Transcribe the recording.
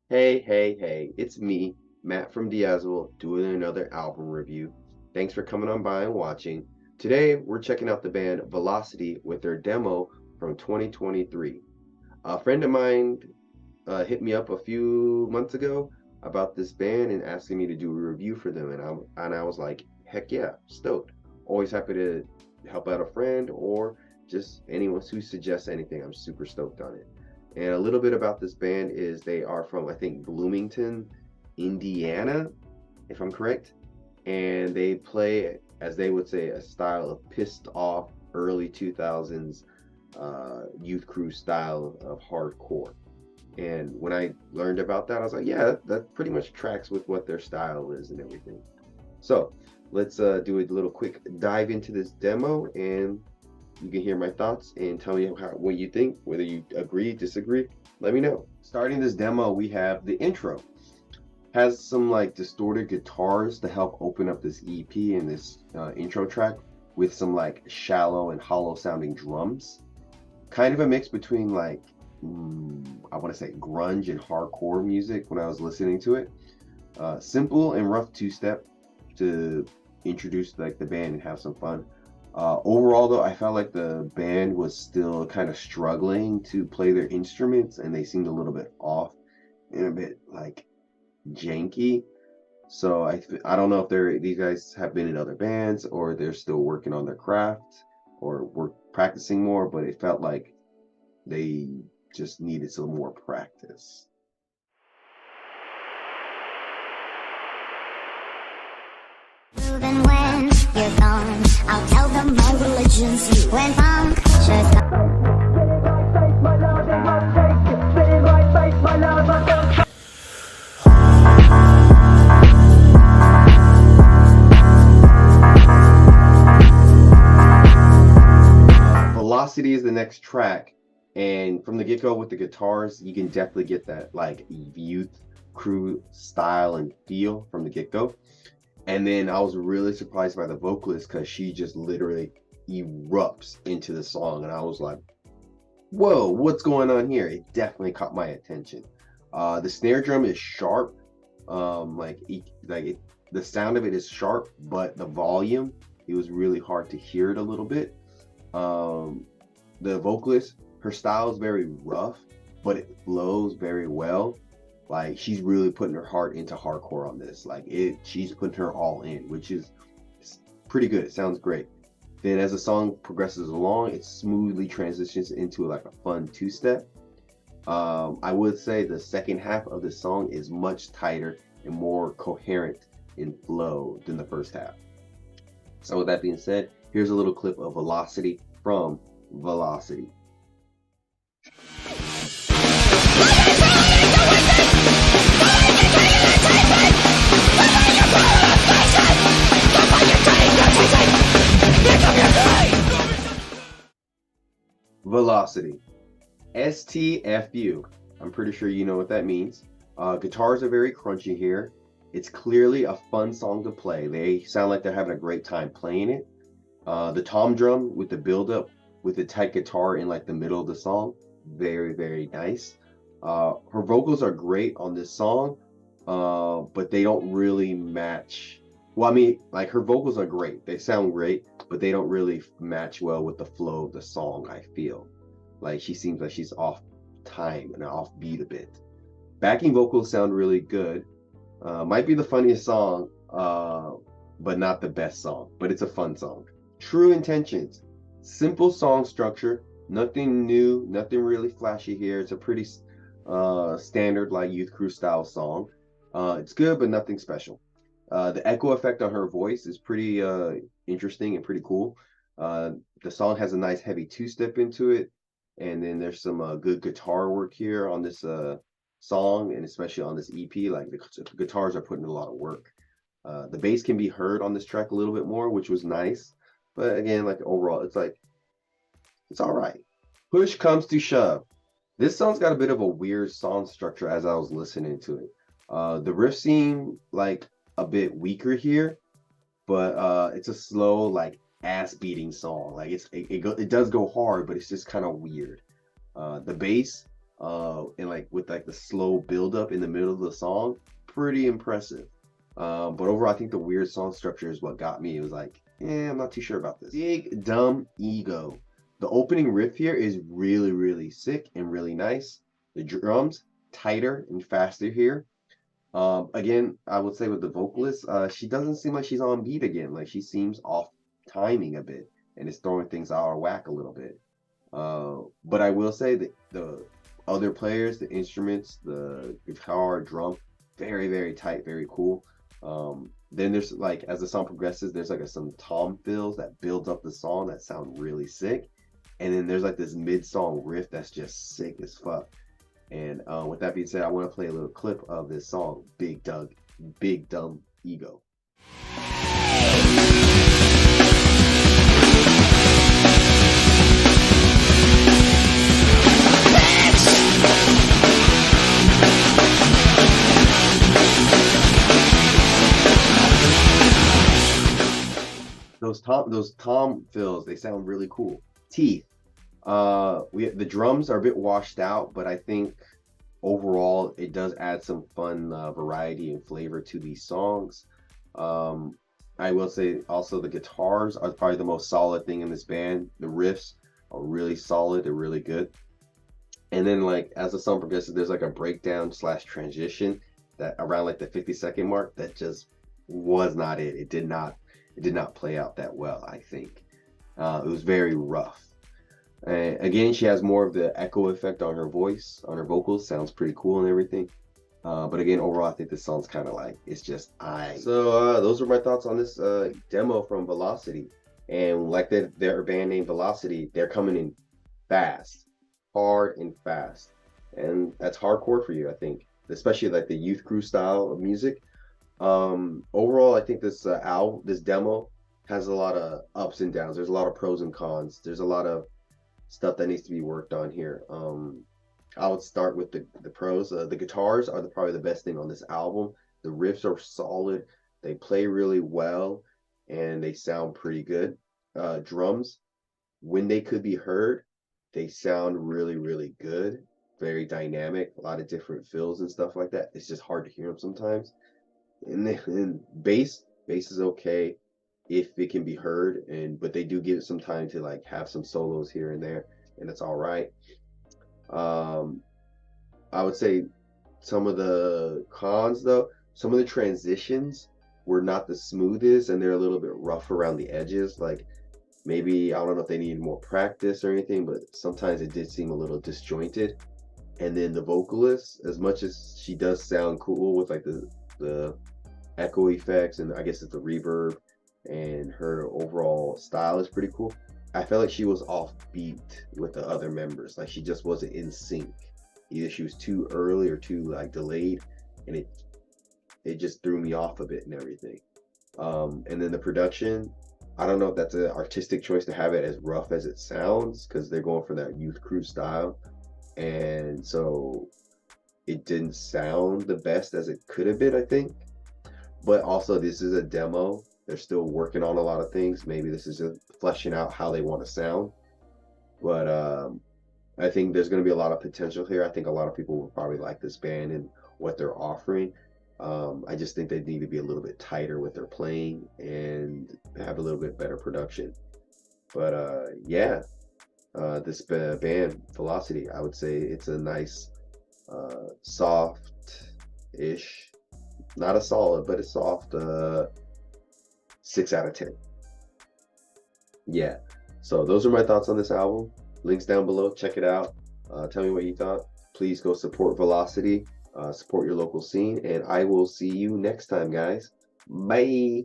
Hey, it's me, Matt from Danceable, doing another album review. Thanks for coming on by and watching. Today, we're checking out the band Velocity with their demo from 2023. A friend of mine hit me up a few months ago about this band and asking me to do a review for them, and I was like, heck yeah, stoked. Always happy to help out a friend or just anyone who suggests anything. I'm super stoked on it. And a little bit about this band is they are from, I think, Bloomington, Indiana, if I'm correct. And they play, as they would say, a style of pissed off early 2000s youth crew style of hardcore. And when I learned about that, I was like, yeah, that pretty much tracks with what their style is and everything. So let's do a little quick dive into this demo, and you can hear my thoughts and tell me what you think, whether you agree, disagree. Let me know. Starting this demo, we have the intro. Has some like distorted guitars to help open up this EP and this intro track with some like shallow and hollow sounding drums. Kind of a mix between like, I want to say grunge and hardcore music when I was listening to it. Simple and rough two-step to introduce like the band and have some fun. Overall, though, I felt like the band was still kind of struggling to play their instruments, and they seemed a little bit off and a bit like janky. So I don't know if these guys have been in other bands or they're still working on their craft or work practicing more, but it felt like they just needed some more practice. Even when you're gone, I'll tell them my religion's you and punk. Velocity is the next track, and from the get-go with the guitars, you can definitely get that like youth crew style and feel from the get-go. And then I was really surprised by the vocalist because she just literally erupts into the song, and I was like, whoa, what's going on here? It definitely caught my attention. The snare drum is sharp. The sound of it is sharp, but the volume, it was really hard to hear it a little bit. The vocalist, her style is very rough, but it flows very well. Like she's really putting her heart into hardcore on this. She's putting her all in, which is pretty good. It sounds great. Then as the song progresses along, it smoothly transitions into like a fun two-step. I would say the second half of the song is much tighter and more coherent in flow than the first half. So with that being said, here's a little clip of Velocity from Velocity. Velocity. STFU. I'm pretty sure you know what that means. Guitars are very crunchy here. It's clearly a fun song to play. They sound like they're having a great time playing it. The tom drum with the build-up with the tight guitar in like the middle of the song, very, very nice. Her vocals are great on this song, but they don't really match. Well, I mean, like her vocals are great. They sound great, but they don't really match well with the flow of the song, I feel. Like she seems like she's off time and off beat a bit. Backing vocals sound really good. Might be the funniest song, but not the best song, but it's a fun song. True Intentions. Simple song structure, nothing new, nothing really flashy here. It's a pretty standard like youth crew style song. It's good, but nothing special. The echo effect on her voice is pretty interesting and pretty cool. The song has a nice heavy two-step into it, and then there's some good guitar work here on this song, and especially on this EP. Like the guitars are putting in a lot of work. The bass can be heard on this track a little bit more, which was nice. But again, like overall, it's all right. Push comes to shove. This song's got a bit of a weird song structure as I was listening to it. The riff seem like a bit weaker here, but it's a slow, like ass beating song. Like it does go hard, but it's just kind of weird. The bass and like with like the slow build up in the middle of the song, pretty impressive. But overall, I think the weird song structure is what got me. It was like, I'm not too sure about this. Big Dumb Ego. The opening riff here is really, really sick and really nice. The drums tighter and faster here. Again, I would say with the vocalist, she doesn't seem like she's on beat again. Like she seems off timing a bit, and it's throwing things out of whack a little bit. But I will say that the other players, the instruments, the guitar, drum, very, very tight, very cool. Then there's like, as the song progresses, there's like some tom fills that builds up the song that sound really sick. And then there's like this mid-song riff that's just sick as fuck. And with that being said, I want to play a little clip of this song, Big Dumb Ego. Those tom fills, they sound really cool. Teeth. The drums are a bit washed out, but I think overall it does add some fun variety and flavor to these songs. I will say also the guitars are probably the most solid thing in this band. The riffs are really solid, they're really good. And then like as the song progresses, there's like a breakdown / transition that around like the 50-second mark that just was not it. It did not play out that well, I think. It was very rough. And again, she has more of the echo effect on her voice, on her vocals. Sounds pretty cool and everything. But again, overall, I think this song's kind of like, it's just So those are my thoughts on this demo from Velocity. And like their band name Velocity, they're coming in fast, hard and fast. And that's hardcore for you, I think. Especially like the youth crew style of music. Overall, I think this this demo has a lot of ups and downs. There's a lot of pros and cons. There's a lot of stuff that needs to be worked on here. I would start with the pros. The guitars are probably the best thing on this album. The riffs are solid. They play really well, and they sound pretty good. Drums, when they could be heard, they sound really, really good. Very dynamic. A lot of different fills and stuff like that. It's just hard to hear them sometimes. And then bass is okay if it can be heard, but they do give it some time to like have some solos here and there, and it's all right. I would say some of the cons though, some of the transitions were not the smoothest, and they're a little bit rough around the edges. Like maybe, I don't know if they needed more practice or anything, but sometimes it did seem a little disjointed. And then the vocalist, as much as she does sound cool with like the echo effects, and I guess it's the reverb, and her overall style is pretty cool, I felt like she was offbeat with the other members. Like she just wasn't in sync. Either she was too early or too like delayed, and it just threw me off a bit and everything. And then the production, I don't know if that's an artistic choice to have it as rough as it sounds, because they're going for that youth crew style, and so it didn't sound the best as it could have been, I think. But also, this is a demo. They're still working on a lot of things. Maybe this is just fleshing out how they want to sound. But I think there's going to be a lot of potential here. I think a lot of people will probably like this band and what they're offering. I just think they need to be a little bit tighter with their playing and have a little bit better production. But yeah, this band, Velocity, I would say it's a nice, soft-ish, not a solid, but a soft 6 out of 10. Yeah, so those are my thoughts on this album. Links down below, check it out. Tell me what you thought. Please go support Velocity, support your local scene, and I will see you next time, guys. Bye.